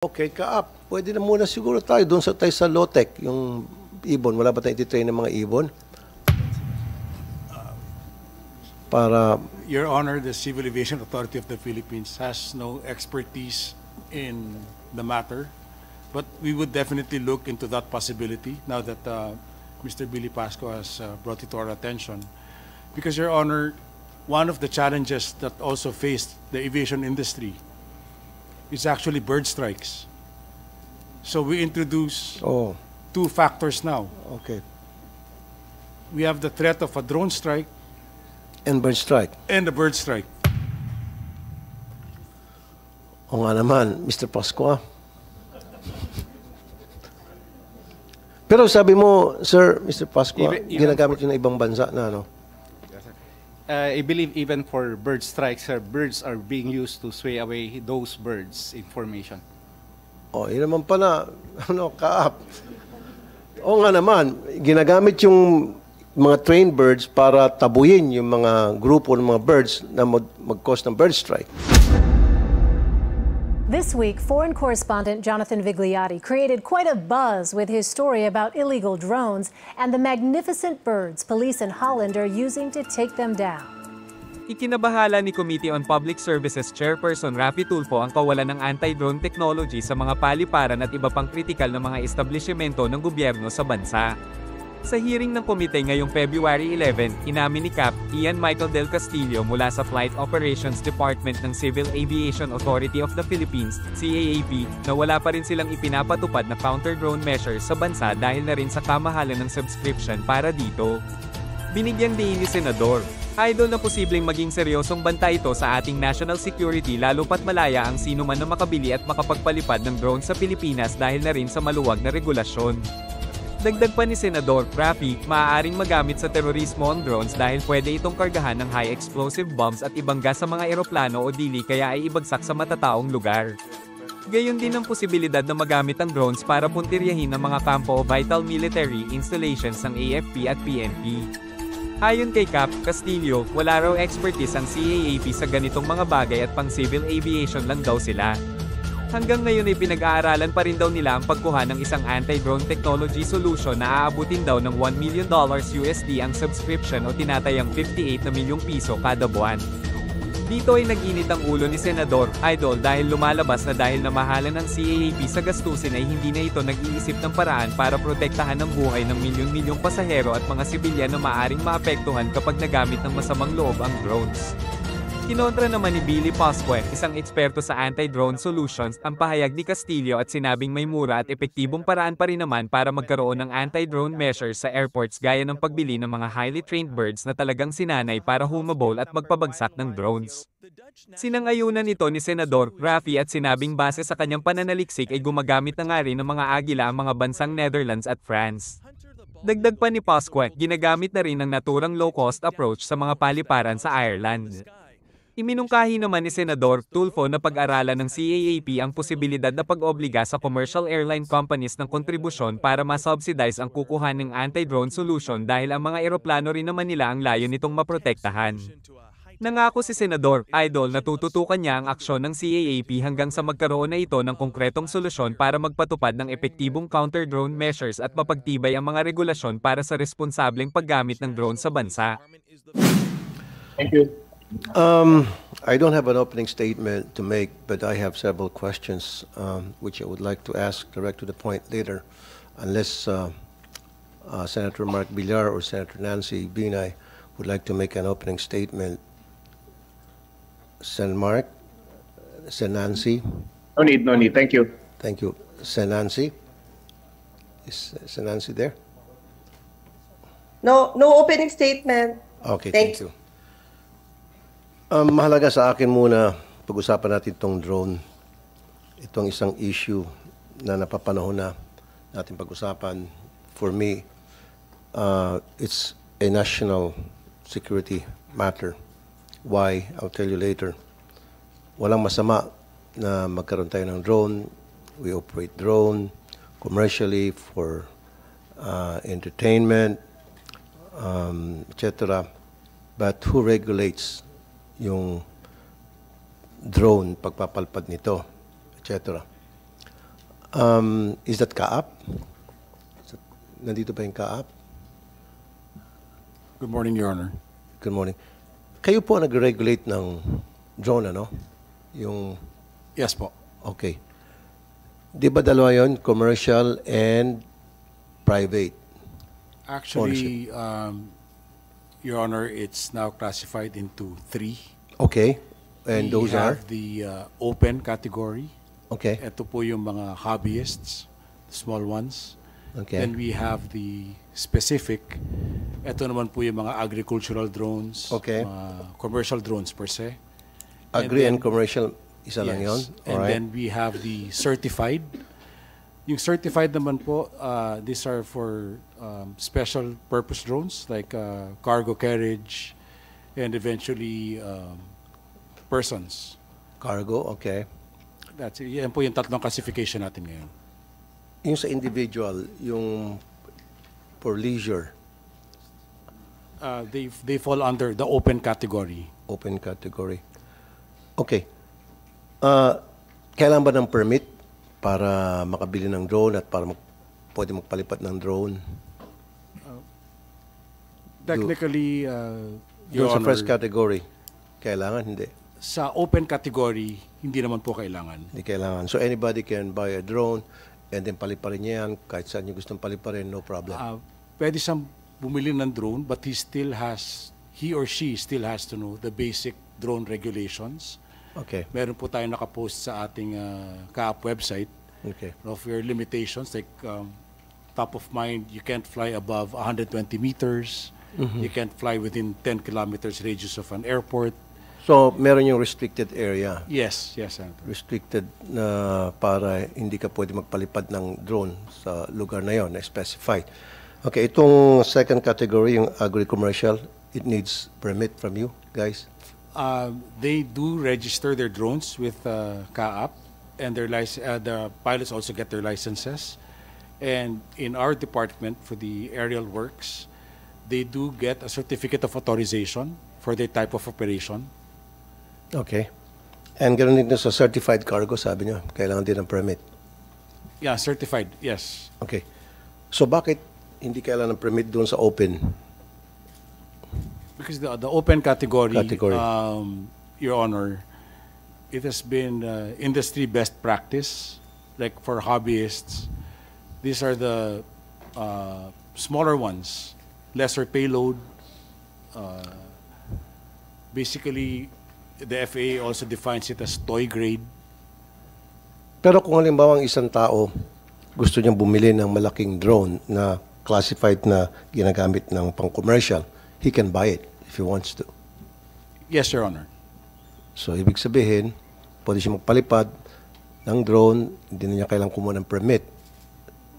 Okay, Kaap, pwede na muna siguro tayo doon sa Lotec, yung ibon. Wala ba tayong ititrain ng mga ibon? Para Your Honor, the Civil Aviation Authority of the Philippines has no expertise in the matter, but we would definitely look into that possibility now that Mr. Billy Pasco has brought it to our attention. Because, Your Honor, one of the challenges that also faced the aviation industry is actually bird strikes. So we introduce two factors now. okay. We have the threat of a drone strike And bird strike. and a bird strike. O nga naman, Mr. Pasqua. Pero sabi mo, Sir, Mr. Pasqua, ginagamit yun ng ibang bansa na ano? I believe even for bird strikes, birds are being used to sway away those birds' information. O, yun naman pala, Kaap. O nga naman, ginagamit yung mga trained birds para tabuyin yung mga grupo ng mga birds na mag-cause ng bird strike. This week, foreign correspondent Jonathan Vigliotti created quite a buzz with his story about illegal drones and the magnificent birds police in Holland are using to take them down. Ikinabahala ni Committee on Public Services Chairperson Raffy Tulfo ang kawalan ng anti-drone technology sa mga paliparan at iba pang kritikal na mga establishmento ng gobyerno sa bansa. Sa hearing ng komite ngayong February 11, inamin ni Cap. Ian Michael Del Castillo mula sa Flight Operations Department ng Civil Aviation Authority of the Philippines, CAAP, na wala pa rin silang ipinapatupad na counter-drone measures sa bansa dahil na rin sa kamahalan ng subscription para dito. Binigyang diin ni Senador Idol na posibleng maging seryosong banta ito sa ating national security lalo pat malaya ang sino man na makabili at makapagpalipad ng drone sa Pilipinas dahil na rin sa maluwag na regulasyon. Dagdag pa ni Senador Raffy, maaaring magamit sa terorismo ang drones dahil pwede itong kargahan ng high explosive bombs at ibang gas sa mga eroplano o dili kaya ay ibagsak sa matataong lugar. Gayon din ang posibilidad na magamit ang drones para puntiryahin ang mga kampo o vital military installations ng AFP at PNP. Ayon kay Cap. Castillo, wala raw expertise ang CAAP sa ganitong mga bagay at pang civil aviation lang daw sila. Hanggang ngayon ay pinag-aaralan pa rin daw nila ang pagkuha ng isang anti-drone technology solution na aabutin daw ng $1 million USD ang subscription o tinatayang 58 na milyong piso kada buwan. Dito ay nag-init ang ulo ni Senador Idol dahil lumalabas na dahil namahalan ng CAAP sa gastusin ay hindi na ito nag-iisip ng paraan para protektahan ang buhay ng milyon-milyong pasahero at mga sibilyan na maaring maapektuhan kapag nagamit ng masamang loob ang drones. Kinontra naman ni Billy Pasco, isang eksperto sa anti-drone solutions, ang pahayag ni Castillo at sinabing may mura at epektibong paraan pa rin naman para magkaroon ng anti-drone measures sa airports gaya ng pagbili ng mga highly trained birds na talagang sinanay para humabol at magpabagsak ng drones. Sinangayunan nito ni Senador Raffy at sinabing base sa kanyang pananaliksik ay gumagamit na nga rin ng mga agila ang mga bansang Netherlands at France. Dagdag pa ni Pasco, ginagamit na rin ang naturang low-cost approach sa mga paliparan sa Ireland. Iminungkahi naman ni Senador Tulfo na pag-aralan ng CAAP ang posibilidad na pag-obliga sa commercial airline companies ng kontribusyon para ma-subsidize ang kukuha ng anti-drone solution dahil ang mga eroplano rin naman nila ang layo nitong maprotektahan. Nangako si Senador Idol na tututukan niya ang aksyon ng CAAP hanggang sa magkaroon na ito ng konkretong solusyon para magpatupad ng epektibong counter-drone measures at mapagtibay ang mga regulasyon para sa responsableng paggamit ng drone sa bansa. Thank you. I don't have an opening statement to make, but I have several questions which I would like to ask direct to the point later, unless Senator Mark Villar or Senator Nancy Binay would like to make an opening statement. Sen. Mark? Sen. Nancy? No need, no need. Thank you. Thank you. Sen. Nancy? Is Sen. Nancy there? No opening statement. Okay, thank you. Mahalaga sa akin muna, pag-usapan natin itong drone. Itong isang issue na napapanahon na natin pag-usapan. For me, it's a national security matter. Why? I'll tell you later. Walang masama na magkaroon tayo ng drone. We operate drone commercially for entertainment, etc. But who regulates yung drone, pagpapalpad nito, etc. Is that Kaap? Nandito ba yung Kaap? Good morning, Your Honor. Good morning. Kayo po ang nag-regulate ng drone, ano? Yung, Yes po. okay. Di ba dalawa yun? Commercial and private. Actually, Your Honor, it's now classified into three. Okay. And We those are? have the open category. Okay. Ito po yung mga hobbyists, the small ones. Okay. Then we have the specific. Ito naman po yung mga agricultural drones, Okay. mga commercial drones per se. Agri and then- commercial, isa lang yun? Yes. And Alright. then we have the certified. Yung certified naman po, these are for special purpose drones like cargo carriage and eventually persons. Cargo, okay. That's it. Yan po yung tatlong classification natin ngayon. Yung sa individual, yung for leisure, They fall under the open category. open category. Okay. Kailan ba ng permit para makabili ng drone at para pwede magpalipat ng drone? Technically, Yung Your sa Honor, first category, kailangan? Hindi. sa open category, hindi naman po kailangan. Hindi kailangan. So anybody can buy a drone and then paliparin niya yan kahit saan niya gustong paliparin, no problem. Pwede siyang bumili ng drone but he or she still has to know the basic drone regulations. Okay. Meron po tayo nakapost sa ating CAAP website Okay. of your limitations like top of mind, you can't fly above 120 meters. You can't fly within 10 kilometers radius of an airport. So meron yung restricted area. Yes, Senator. Restricted na para hindi ka pwede magpalipad ng drone sa lugar na yon na specified. Okay, itong second category, yung agri-commercial, it needs permit from you, guys. They do register their drones with CAAP, and the pilots also get their licenses. And in our department for the aerial works, they do get a certificate of authorization for their type of operation. Okay. And ganoon din sa certified cargo, sabi niyo, kailangan din ng permit. Yeah, certified, yes. Okay. So bakit hindi kailangan ng permit doon sa open? Because the open category, Category. Your Honor, it has been industry best practice. Like for hobbyists, these are the smaller ones, lesser payload. Basically, the FAA also defines it as toy grade. Pero kung halimbawa ang isang tao gusto niyang bumili ng malaking drone na classified na ginagamit ng pang-commercial, he can buy it if he wants to. Yes, Your Honor. So, ibig sabihin, pwede siya magpalipad ng drone, hindi na niya kailangang kumuha ng permit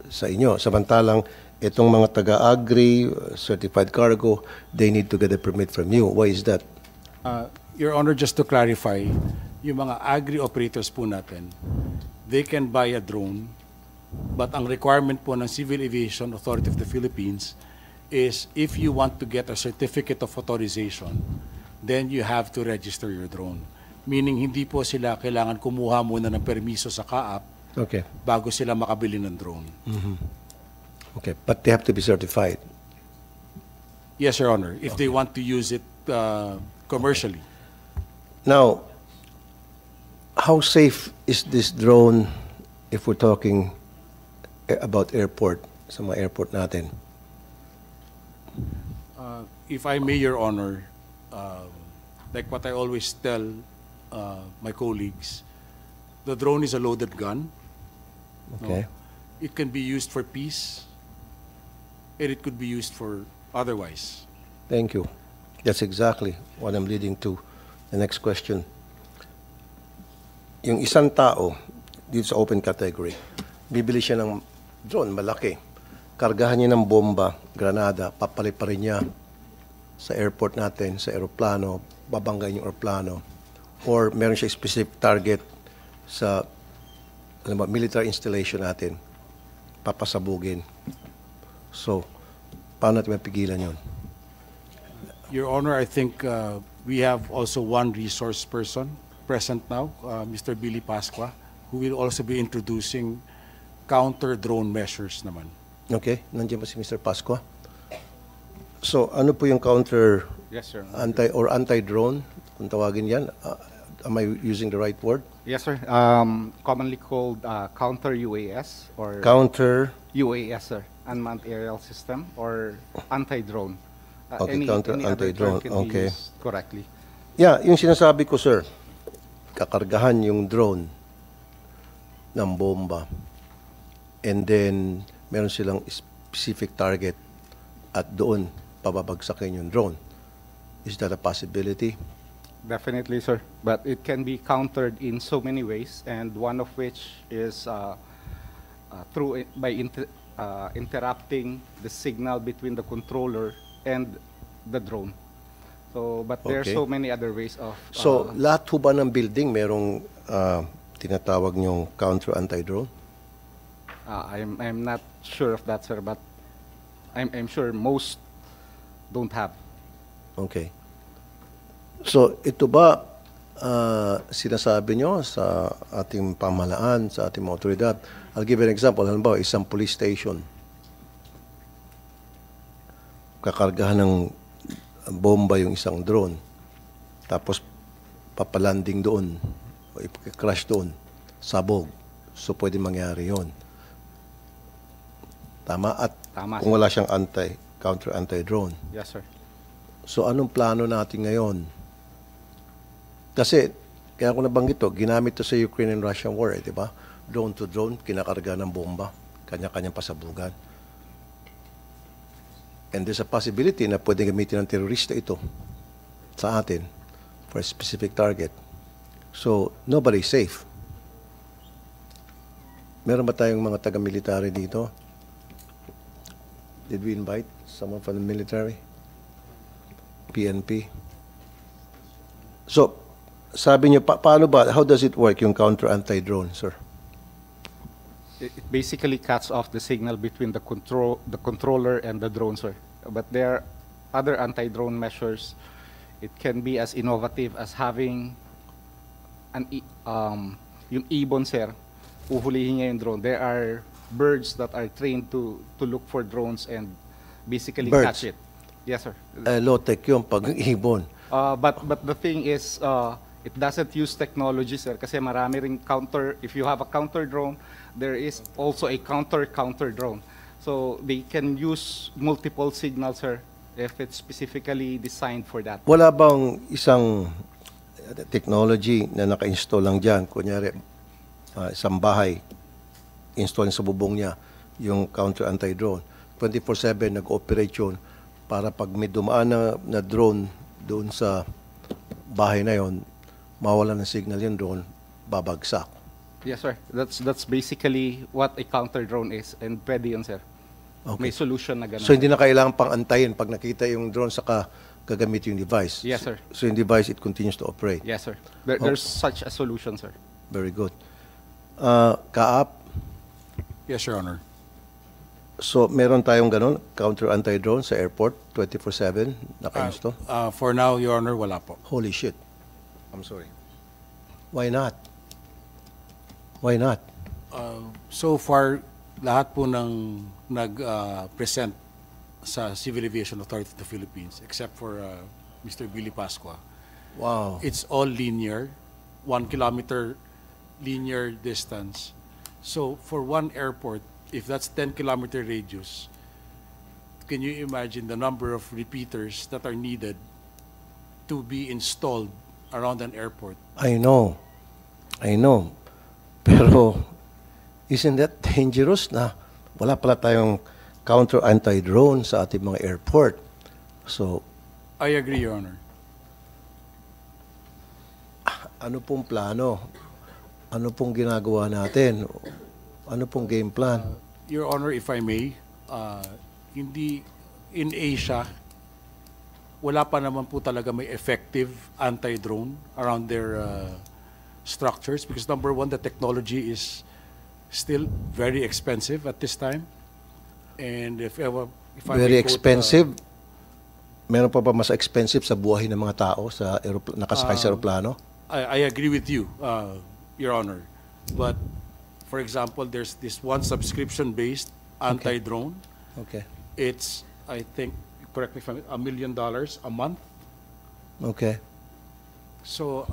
sa inyo. Samantalang, itong mga taga-agri, certified cargo, they need to get a permit from you. Why is that? Your Honor, just to clarify, yung mga agri-operators po natin, they can buy a drone, but ang requirement po ng Civil Aviation Authority of the Philippines is if you want to get a certificate of authorization, then you have to register your drone. Meaning, hindi po sila kailangan kumuha muna ng permiso sa CAAP Okay. bago sila makabili ng drone. Okay. But they have to be certified. Yes, Your Honor, if they want to use it commercially. Now, how safe is this drone if we're talking about airport, sa mga airport natin? If I may, Your Honor, like what I always tell my colleagues, the drone is a loaded gun. Okay. It can be used for peace, and it could be used for otherwise. Thank you. That's exactly what I'm leading to. The next question. Yung isang tao, dito sa open category, bibili siya ng drone, malaki. Kargahan niya ng bomba, granada, papaliparin niya sa airport natin, sa aeroplano, babanggain yung aeroplano. Or meron siya specific target sa military installation natin, papasabugin. So, paano natin mapigilan yun? Your Honor, I think we have also one resource person present now, Mr. Billy Pasqua, who will also be introducing counter-drone measures naman. Okay, nandiyan pa si Mr. Pascua. So, ano po yung counter Yes, sir. anti-drone, kung tawagin yan? Am I using the right word? Yes, sir. Commonly called counter UAS or Counter, UAS, sir. Unmanned Aerial System or anti-drone. Okay, counter any other anti-drone, term can be okay. used correctly. yeah, yung sinasabi ko, sir, kakargahan yung drone ng bomba and then meron silang specific target at doon pababagsakin yung drone. Is that a possibility? Definitely, sir. But it can be countered in so many ways, and one of which is by interrupting the signal between the controller and the drone. So, but there are Okay. so many other ways of. So, lahat ho ba ng building merong tinatawag niyong counter anti-drone? I'm not sure of that, sir, but I'm sure most don't have. Okay. So, ito ba sinasabi nyo sa ating pamahalaan, sa ating mga otoridad? I'll give you an example. Halimbawa, isang police station. Kakargahan ng bomba yung isang drone. Tapos, papalanding doon. O ipag-crash doon. Sabog. So, pwede mangyari yon. Tama? At Tama, kung sir. wala siyang counter anti-drone. Yes, sir. So, anong plano natin ngayon? Kasi, kaya ko nabanggit to, ginamit to sa Ukraine and Russian war, di ba? Drone to drone, kinakarga ng bomba, kanya-kanyang pasabugan. And there's a possibility na pwedeng gamitin ng terorista ito sa atin for a specific target. So, nobody's safe. Meron ba tayong mga taga-military dito? Did we invite someone from the military? PNP? So, sabi niyo, paano ba, how does it work yung counter anti-drone, sir? It basically cuts off the signal between the controller and the drone, sir. But there are other anti-drone measures. It can be as innovative as having yung ibon, sir. Uhulihin niya yung drone. There are birds that are trained to look for drones and basically Birds? catch it. Yes, sir. Low-tech yung pag-ibon. But the thing is, it doesn't use technology, sir, kasi marami ring counter. If you have a counter drone, there is also a counter drone. So they can use multiple signals, sir, if it's specifically designed for that. Wala bang isang technology na naka-install lang dyan? Kunyari, isang bahay, install sa bubong niya yung counter anti-drone. 24/7 nag-operate yun para pag may dumaan na drone doon sa bahay na yon, mawala ng signal yung drone, babagsak. Yes, sir. That's basically what a counter drone is, and pwede yun, sir. Okay. May solution na ganun. So hindi na kailangan pang antayin pag nakita yung drone saka gagamit yung device. Yes, sir. So yung device, it continues to operate. Yes, sir. There's such a solution, sir. Very good. Kaap, Yes, Your Honor. so meron tayong ganun, counter anti-drone sa airport, 24/7, naka-install? For now, Your Honor, wala po. Holy shit. I'm sorry. Why not? Why not? So far, lahat po ng nag-present sa Civil Aviation Authority of the Philippines, except for Mr. Billy Pascua, Wow. it's all linear, 1 kilometer linear distance. So for one airport, if that's 10-kilometer radius, can you imagine the number of repeaters that are needed to be installed around an airport? I know. Pero, isn't that dangerous na wala pala tayong counter anti-drone sa ating mga airport? So, I agree, Your Honor. ano pong plano? Ano pong ginagawa natin? Ano pong game plan? Your Honor, if I may, hindi in Asia, wala pa naman po talaga may effective anti-drone around their structures because number one, the technology is still very expensive at this time. And if I Very may quote, expensive. Meron pa ba mas expensive sa buhay ng mga tao sa nakasakay sa aeroplano? I agree with you, Your Honor. But For example, there's this one subscription-based anti-drone. Okay. It's, I think, correct me if I'm, $1 million a month. Okay. So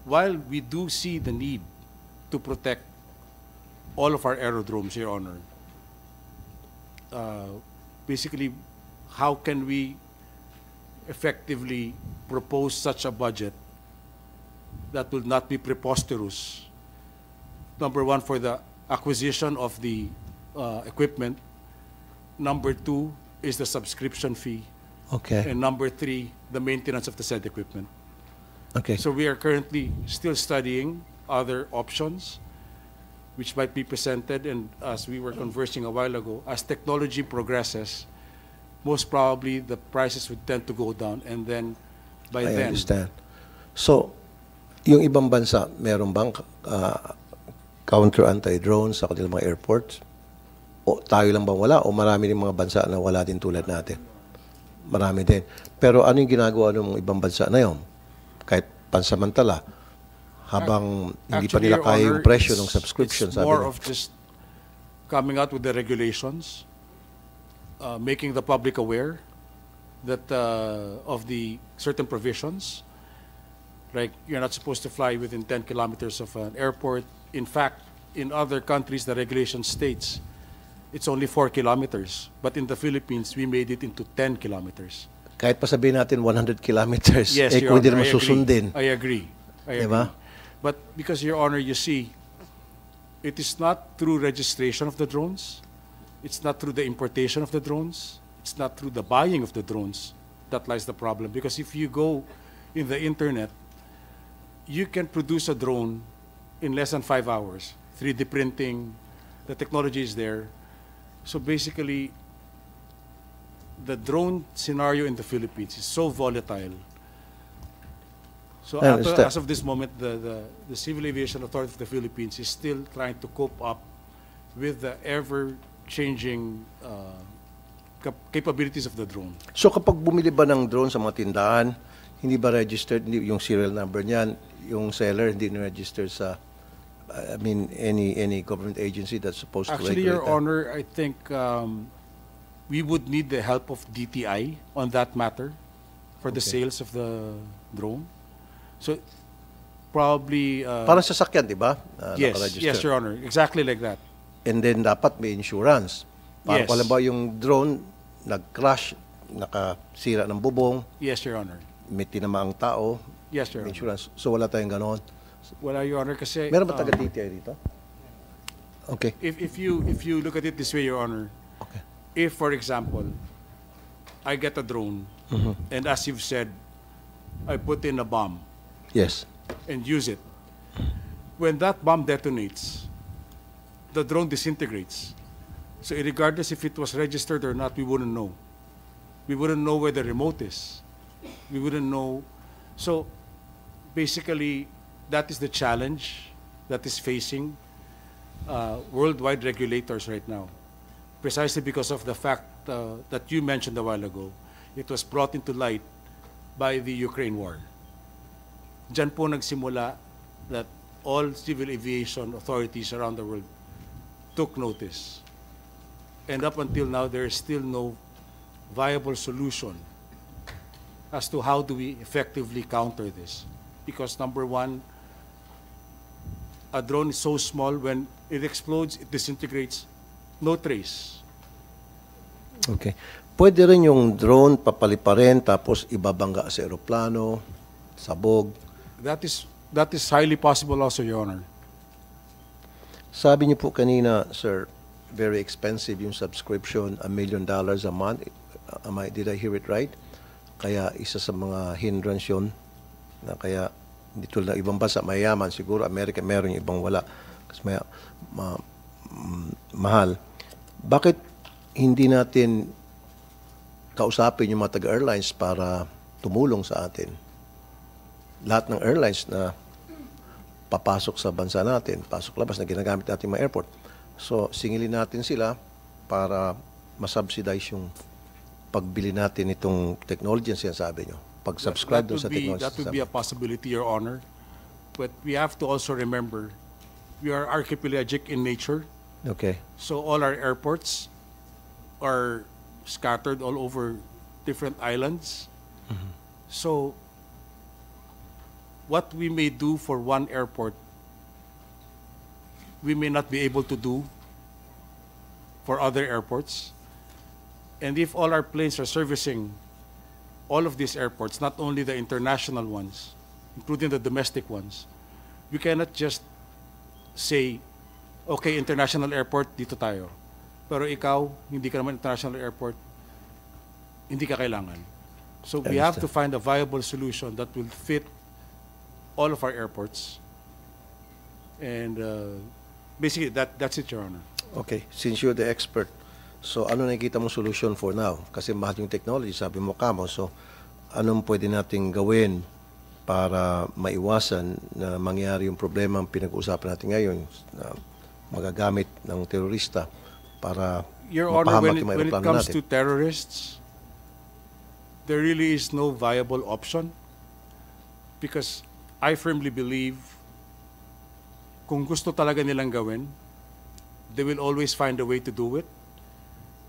while we do see the need to protect all of our aerodromes, Your Honor, basically, how can we effectively propose such a budget that will not be preposterous? Number one, for the acquisition of the equipment. Number two is the subscription fee. Okay. And number three, the maintenance of the said equipment. Okay. So we are currently still studying other options which might be presented, and as we were conversing a while ago, as technology progresses, most probably the prices would tend to go down, and then by I then, understand. So, yung ibang bansa, meron bang counter anti-drone sa kanilang mga airports? O tayo lang bang wala? O marami din mga bansa na wala din tulad natin? Marami din. Pero ano yung ginagawa ng mga ibang bansa na yun? Kahit pansamantala, habang hindi pa actually, nila Your kaya Honor, yung presyo ng it's subscription, sabi more nila. of just coming out with the regulations, making the public aware that of the certain provisions, like you're not supposed to fly within 10 kilometers of an airport. In fact, in other countries, the regulation states it's only 4 kilometers. But in the Philippines, we made it into 10 kilometers. Kahit pa sabihin natin 100 kilometers, Yes, eh Your kung hindi Honor, naman susundin. I agree. I Diba? agree. But because, Your Honor, you see, it is not through registration of the drones. It's not through the importation of the drones. It's not through the buying of the drones that lies the problem. Because if you go in the internet, you can produce a drone in less than 5 hours. 3D printing, the technology is there. So basically, the drone scenario in the Philippines is so volatile. So I understand. as of this moment, the Civil Aviation Authority of the Philippines is still trying to cope up with the ever-changing capabilities of the drone. So kapag bumili ba ng drone sa mga tindahan, hindi ba registered yung serial number niyan, yung seller hindi na-registered sa any government agency that's supposed to Actually, regulate Your Honor, I think we would need the help of DTI on that matter for the Okay. sales of the drone. So probably Parang sasakyan, di ba? yes, Nakaregister. yes, Your Honor, exactly like that. And then dapat may insurance. Parang Yes. kung halimbawa yung drone nag-crash, nakasira ng bubong, Yes, Your Honor. may tinamaang tao, Yes, Your may Honor. insurance. So wala tayong ganon. Wala, Your Honor, kasi Meron ba taga-DTI dito? Okay. if you look at it this way, Your Honor, Okay. if for example, I get a drone, and as you've said, I put in a bomb Yes. and use it. When that bomb detonates, the drone disintegrates. So regardless if it was registered or not, we wouldn't know. We wouldn't know where the remote is. We wouldn't know. So basically, that is the challenge that is facing worldwide regulators right now. Precisely because of the fact that you mentioned a while ago, it was brought into light by the Ukraine war. Diyan po nagsimula that all civil aviation authorities around the world took notice. And up until now, there is still no viable solution as to how do we effectively counter this. Because number one, a drone is so small, when it explodes, it disintegrates, no trace. Okay. Pwede rin yung drone papaliparin tapos ibabangga sa eroplano, sabog. That is highly possible also, Your Honor. Sabi niyo po kanina, sir, very expensive yung subscription, $1 million a month. Did I hear it right? Kaya isa sa mga hindrance yun, na kaya hindi tulad ng ibang bansa, mayaman, siguro Amerika meron yung ibang wala. Kasi mahal. Bakit hindi natin kausapin yung mga taga-airlines para tumulong sa atin? Lahat ng airlines na papasok sa bansa natin, pasok-labas na ginagamit natin mga airport. So, singilin natin sila para masubsidize yung pagbili natin itong technology na sinasabi nyo. Pag-subscribe doon sa technology. That would be a possibility, Your Honor. But we have to also remember we are archipelagic in nature. Okay. So all our airports are scattered all over different islands. So what we may do for one airport, we may not be able to do for other airports. And if all our planes are servicing all of these airports, not only the international ones, including the domestic ones, we cannot just say, okay, international airport, dito tayo. Pero ikaw, hindi ka naman international airport, hindi ka kailangan. So we have to find a viable solution that will fit all of our airports. And basically, that's it, Your Honor. Okay, since you're the expert, so ano nakikita mong solution for now? Kasi mahal yung technology, sabi mo kamo. So, anong pwede nating gawin para maiwasan na mangyari yung problema ang pinag-uusapan natin ngayon na magagamit ng terorista para Your Honor, mapahamak yung when it aeroplano comes natin? to terrorists, there really is no viable option because I firmly believe kung gusto talaga nilang gawin, they will always find a way to do it,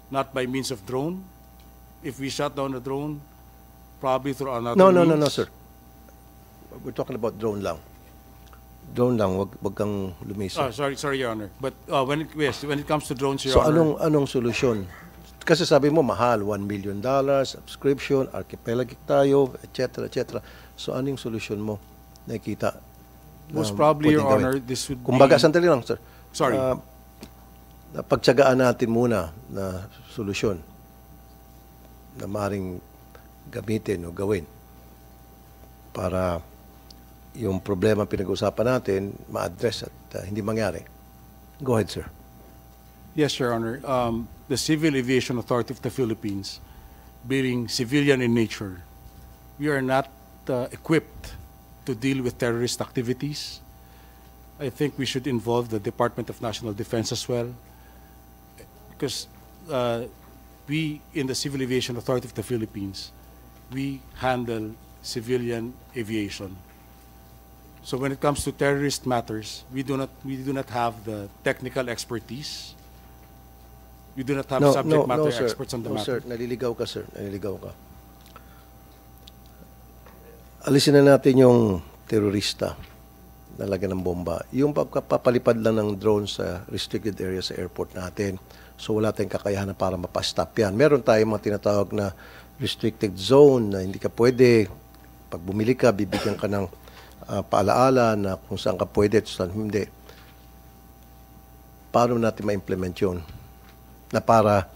not by means of drone. If we shut down a drone, probably through another No, means. sir. We're talking about drone lang. Drone lang, wag kang lumisa. Oh, sorry, Your Honor. But when it comes to drones, Your So Honor, anong solusyon? Kasi sabi mo mahal, $1 million, subscription, archipelagic tayo, etc. So anong solusyon mo nakikita? most na probably, Your pwedeng gawin? Honor, this would Kumbaga, be... sandali lang, sir. Sorry. Pagtsagaan natin muna na solusyon na maaaring gamitin o gawin para yung problema pinag-usapan natin ma-address at hindi mangyari. Go ahead, sir. Yes, Your Honor. The Civil Aviation Authority of the Philippines, being civilian in nature, we are not equipped to deal with terrorist activities. I think we should involve the Department of National Defense as well, because we, in the Civil Aviation Authority of the Philippines, we handle civilian aviation. So when it comes to terrorist matters, we do not have the technical expertise. We do not have subject matter sir. experts on the No, matter. sir. Naliligaw ka, sir. Naliligaw ka. Alisin na natin yung terorista na lagyan ng bomba. Yung papalipad lang ng drone sa restricted area sa airport natin. So wala tayong kakayahan para mapastop yan. Meron tayong mga tinatawag na restricted zone na hindi ka pwede. Pag bumili ka, bibigyan ka ng paalaala na kung saan ka pwede at saan hindi. Paano natin ma-implement yun? Na para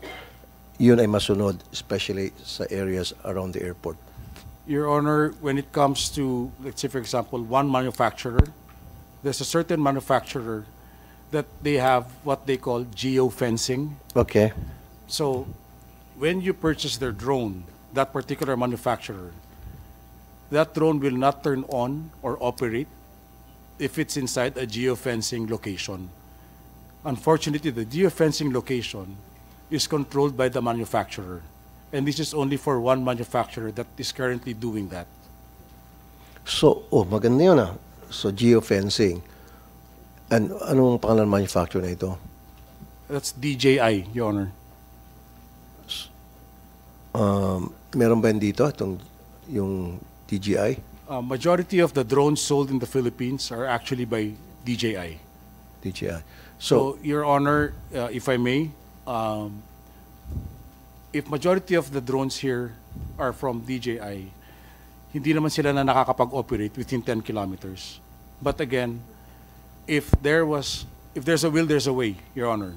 yun ay masunod, especially sa areas around the airport. Your Honor, when it comes to, let's say, for example, one manufacturer, there's a certain manufacturer that they have what they call geofencing. Okay. So when you purchase their drone, that particular manufacturer, that drone will not turn on or operate if it's inside a geofencing location. Unfortunately, the geofencing location is controlled by the manufacturer. And this is only for one manufacturer that is currently doing that. So, maganda yun ah. So, geofencing. And anong pangalan ng manufacturer na ito? That's DJI, Your Honor. Meron ba yun dito? Yung DJI? Majority of the drones sold in the Philippines are actually by DJI. DJI. So, Your Honor, if I may, if majority of the drones here are from DJI, hindi naman sila na nakakapag-operate within 10 kilometers. But again, if there's a will, there's a way, Your Honor.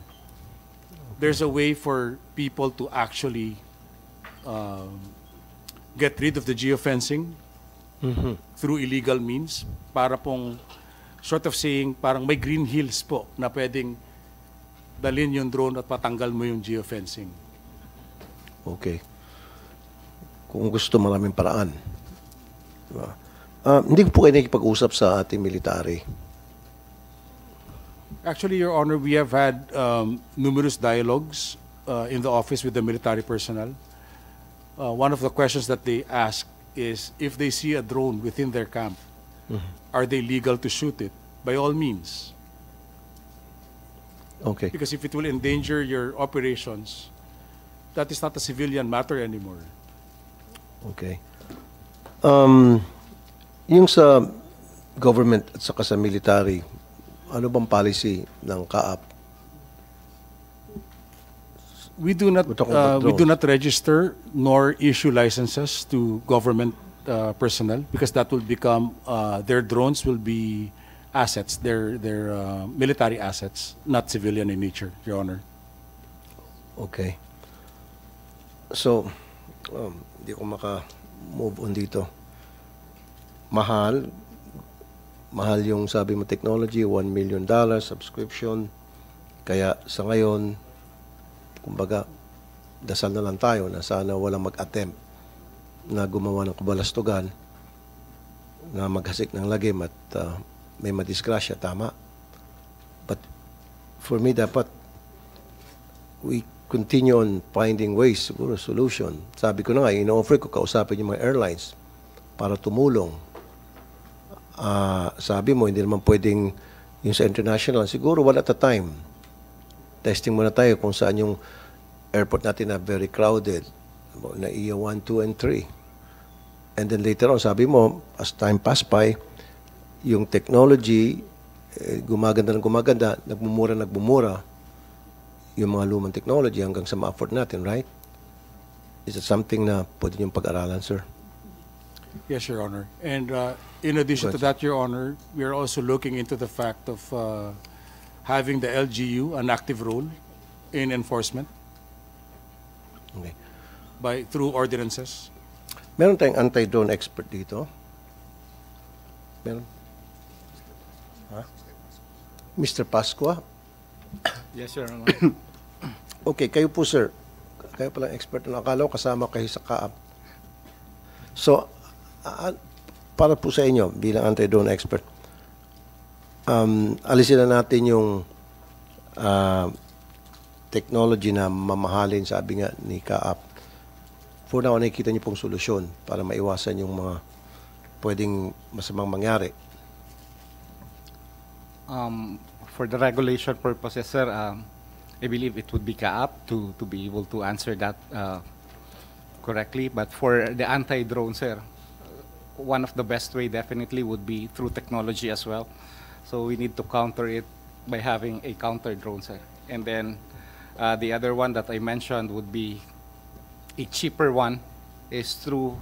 There's a way for people to actually get rid of the geofencing through illegal means para pong sort of saying parang may green hills po na pwedeng dalhin yung drone at patanggal mo yung geofencing. Okay. Kung gusto, maraming paraan. Diba? Hindi po kayo nakikipag-usap sa ating military. Actually, Your Honor, we have had numerous dialogues in the office with the military personnel. One of the questions that they ask is if they see a drone within their camp, are they legal to shoot it? By all means. Okay. Because if it will endanger your operations, that is not a civilian matter anymore. Okay. Yung sa government at saka sa military, ano bang policy ng CAAP? We do not We're talking about we do drones. not register nor issue licenses to government personnel because that will become their drones will be assets, their military assets, not civilian in nature, Your Honor. Okay. So, hindi ko maka-move on dito. Mahal yung sabi mo technology, $1 million subscription. Kaya sa ngayon, kumbaga, dasal na lang tayo na sana walang mag-attempt na gumawa ng kabalastugan na maghasik ng lagim at may madisgrasya, tama. But for me, dapat we continue on finding ways, siguro solution. Sabi ko na nga, ino-offer ko, kausapin yung mga airlines para tumulong. Sabi mo, hindi naman pwedeng yung sa international, siguro one at a time. Testing muna tayo kung saan yung airport natin na very crowded, na EA 1, 2, and 3. And then later on, sabi mo, as time pass by, yung technology, gumaganda ng gumaganda, nagmumura, yung mga lumang technology hanggang sa ma-afford natin, right? Is it something na pwede niyong pag-aralan, sir? Yes, Your Honor. And in addition to that, Your Honor, we are also looking into the fact of having the LGU an active role in enforcement Okay. through ordinances. Meron tayong anti-drone expert dito. Meron? Ha? Mr. Pasqua? Yes, Your Honor. Okay, kayo po, sir. Kayo palang expert na akala ko kasama kayo sa CAAP. So, para po sa inyo, bilang anti-drone expert, alisin na natin yung technology na mamahalin, sabi nga ni CAAP. For now, nakikita niyo pong solusyon para maiwasan yung mga pwedeng masamang mangyari. For the regulation purposes, sir, I believe it would be CAAP to be able to answer that correctly. But for the anti-drone, sir, one of the best way definitely would be through technology as well. So we need to counter it by having a counter-drone, sir. And then the other one that I mentioned would be a cheaper one is through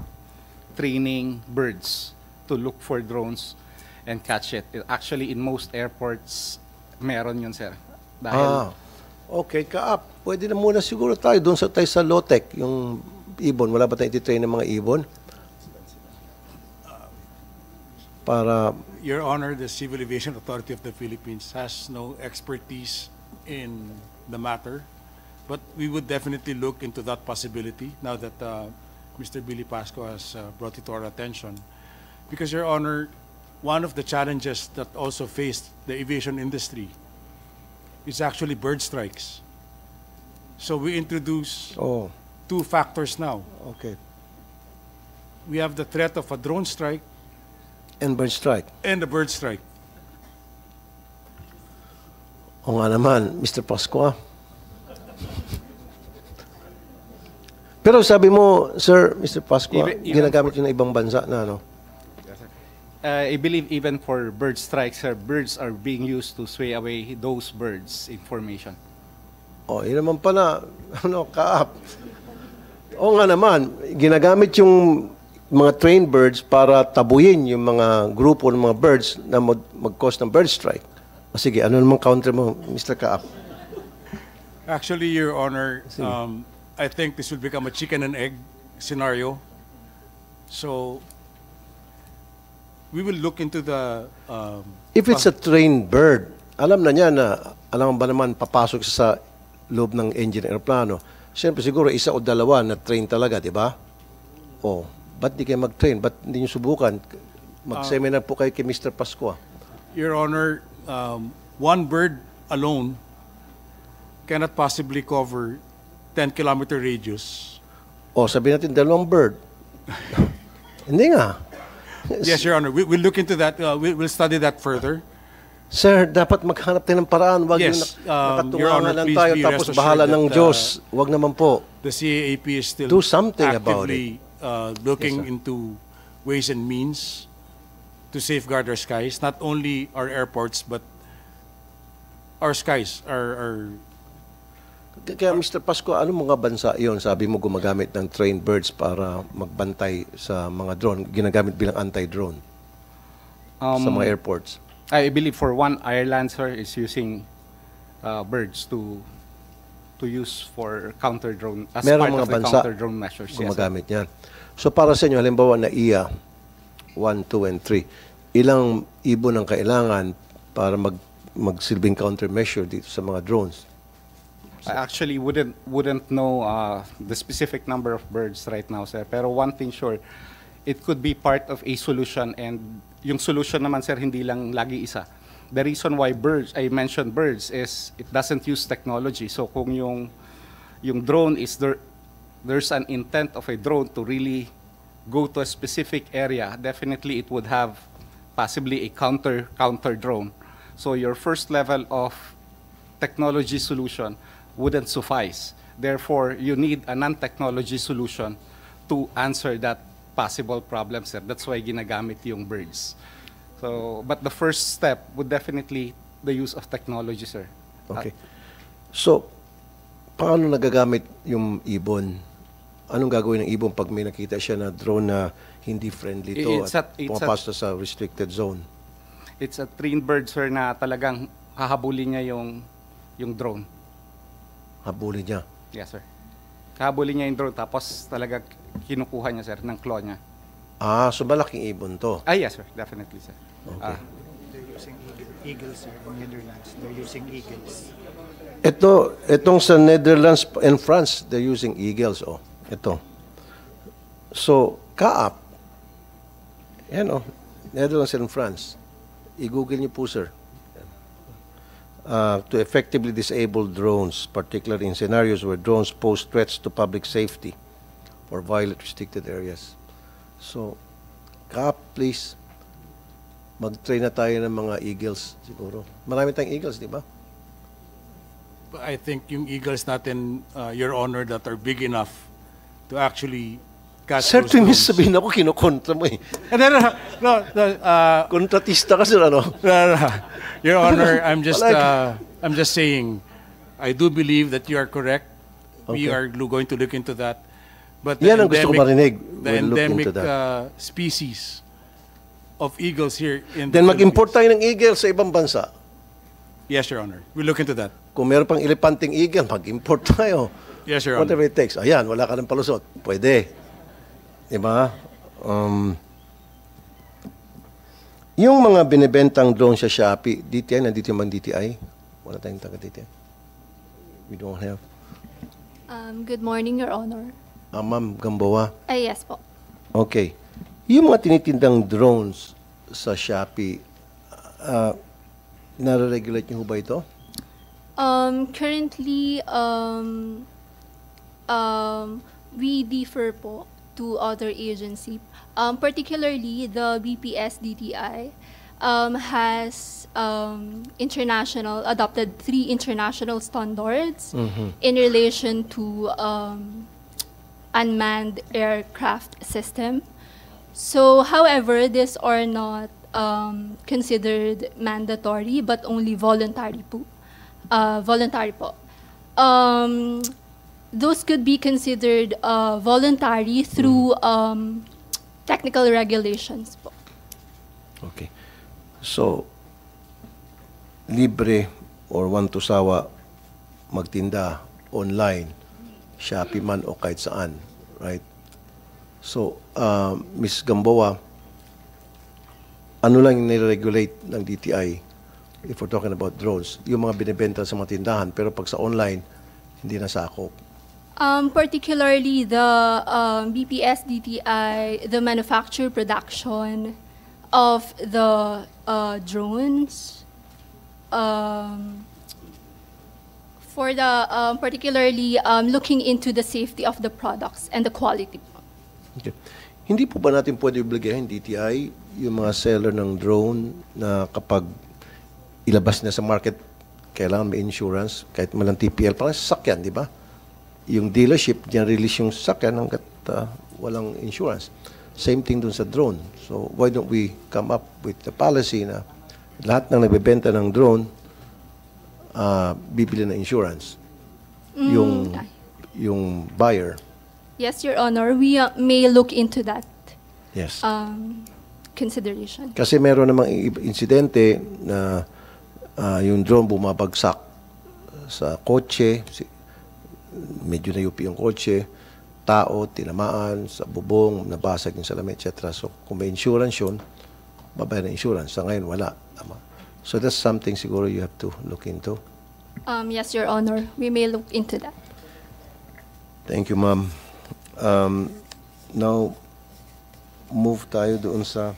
training birds to look for drones and catch it. Actually, in most airports, meron yun, sir. Dahil, Okay, CAAP. Pwede na muna siguro tayo doon sa tayo sa low-tech, yung ibon. Wala ba tayong ititrain ng mga ibon? Para, Your Honor, the Civil Aviation Authority of the Philippines has no expertise in the matter, but we would definitely look into that possibility now that Mr. Billy Pasco has brought it to our attention. Because, Your Honor, one of the challenges that also faced the aviation industry is actually bird strikes. So we introduce oh, two factors now. okay. We have the threat of a drone strike And bird strike. and a bird strike. O nga naman, Mr. Pasqua. Pero sabi mo, sir, Mr. Pasqua, Even ginagamit yun ng ibang bansa na, ano? I believe even for bird strikes, sir, birds are being used to sway away those birds in formation. O, yun naman pala, ano, CAAP. O nga naman, ginagamit yung mga trained birds para tabuyin yung mga grupo ng mga birds na mag-cause ng bird strike. O sige, ano naman counter mo, Mr. CAAP? Actually, Your Honor, I think this will become a chicken and egg scenario. So we will look into the If it's a trained bird, alam na niya na, alam ba naman, papasok siya sa loob ng engine ng aeroplano. Siyempre, siguro isa o dalawa na train talaga, di ba? O, ba't di kayo mag-train? Ba't hindi nyo subukan? Mag-seminar po kayo kay Mr. Pasqua. Your Honor, one bird alone cannot possibly cover 10-kilometer radius. O, sabi natin, dalawang bird. Hindi nga. Yes, Your Honor, we'll look into that. We'll study that further. Sir, dapat maghanap tayo ng paraan. Wag Yes, yung Your Honor, nakatungangan lang please tayo be tapos rest bahala assured ng that, Diyos. Wag naman po. The CAAP is still Do something about actively looking Yes, sir. into ways and means to safeguard our skies, not only our airports, but our skies, our Kaya Mr. Pasco, ano mga bansa yon? Sabi mo gumagamit ng trained birds para magbantay sa mga drone, ginagamit bilang anti-drone sa mga airports. I believe for one, Ireland, sir, is using birds to use for counter drone as Merong part mga of the bansa counter drone measures. Yes, sir. gumagamit yan. So para sa inyo, halimbawa na IA 1, 2, and 3, ilang ibon ang kailangan para magsilbing countermeasure dito sa mga drones? I actually wouldn't know the specific number of birds right now, sir. Pero one thing sure, it could be part of a solution, and yung solution naman, sir, hindi lang lagi isa. The reason why I mentioned birds is it doesn't use technology. So kung yung drone is there's an intent of a drone to really go to a specific area, definitely it would have possibly a counter drone. So your first level of technology solution wouldn't suffice. Therefore, you need a non-technology solution to answer that possible problem, sir. That's why ginagamit yung birds. So, but the first step would definitely the use of technology, sir. Okay. So, paano nagagamit yung ibon? Anong gagawin ng ibon pag may nakita siya na drone na hindi friendly to at pumapasok sa restricted zone? It's a trained bird, sir, na talagang hahabulin niya yung drone. Habulin niya. Yes, sir. Kahabulin niya yung drone, tapos talaga kinukuha niya, sir, ng claw niya. Ah, so malaking ibon to. Ah, yes, sir. Definitely, sir. Okay. They're using eagles, sir, in Netherlands. They're using eagles. Itong sa Netherlands and France, they're using eagles. Oh, ito. So, kaap. Yan oh. Netherlands and France. I-google niyo po, sir. To effectively disable drones, particularly in scenarios where drones pose threats to public safety or violate restricted areas. So, kaap, please. Mag-train na tayo ng mga eagles, siguro. Marami tayong eagles, di ba? I think yung eagles natin, Your Honor, that are big enough to actually catch Sir, those tuwing drones. sabihin ako, kinukontra mo eh. No, Kontratista ka, sir, ano? Your Honor, I'm just Like- saying, I do believe that you are correct. We Okay. are going to look into that. But Yan ang gusto ko marinig. the We'll look endemic into that. species of eagles here in Then the mag-import Philippines. tayo ng eagle sa ibang bansa. Yes, Your Honor. We'll look into that. Kung meron pang elepanting eagle, mag-import tayo. Yes, Your Honor. Whatever it takes. Ayan, wala ka ng palusot. Pwede. Diba? Yung mga binibentang drone sa Shopee, DTI, nandito yung DTI? Wala tayong taga-DTI. We don't have. Good morning, Your Honor. Ma'am Gamboa. Yes po. Okay. Yung mga tinitindang drones sa Shopee, nare-regulate niyo ba ito? Currently, we differ po to other agency. Particularly, the BPS DTI has adopted 3 international standards in relation to unmanned aircraft system. So, however, these are not considered mandatory but only voluntary po. Those could be considered voluntary through technical regulations po. Okay. So, libre or want to sawa magtinda online, Shopee man o kahit saan, right? So, Ms. Gamboa, ano lang yung nire-regulate ng DTI if we're talking about drones? Yung mga binibenta sa mga tindahan, pero pag sa online, hindi na sakop. Particularly the BPS DTI, the manufacture production of the drones. For the particularly looking into the safety of the products and the quality. Okay. Hindi po ba natin pwede obligahin DTI yung mga seller ng drone na kapag ilabas na sa market, kailangan may insurance, kahit malang TPL, parang sasakyan, di ba? Yung dealership, diyan release yung sasakyan hanggat walang insurance. Same thing dun sa drone. So why don't we come up with the policy na lahat ng nagbebenta ng drone, bibili ng insurance. Yung buyer. Yes, Your Honor, we may look into that Yes. consideration. Kasi meron namang insidente na yung drone bumabagsak sa kotse, medyo na-UP yung kotse, tao, tinamaan, sa bubong, nabasag yung salamin, etc. So, kung may insurance yun, babayad ng insurance. Sa ngayon, wala. Tama. So, that's something siguro you have to look into. Yes, Your Honor, we may look into that. Thank you, ma'am. Now, move tayo doon sa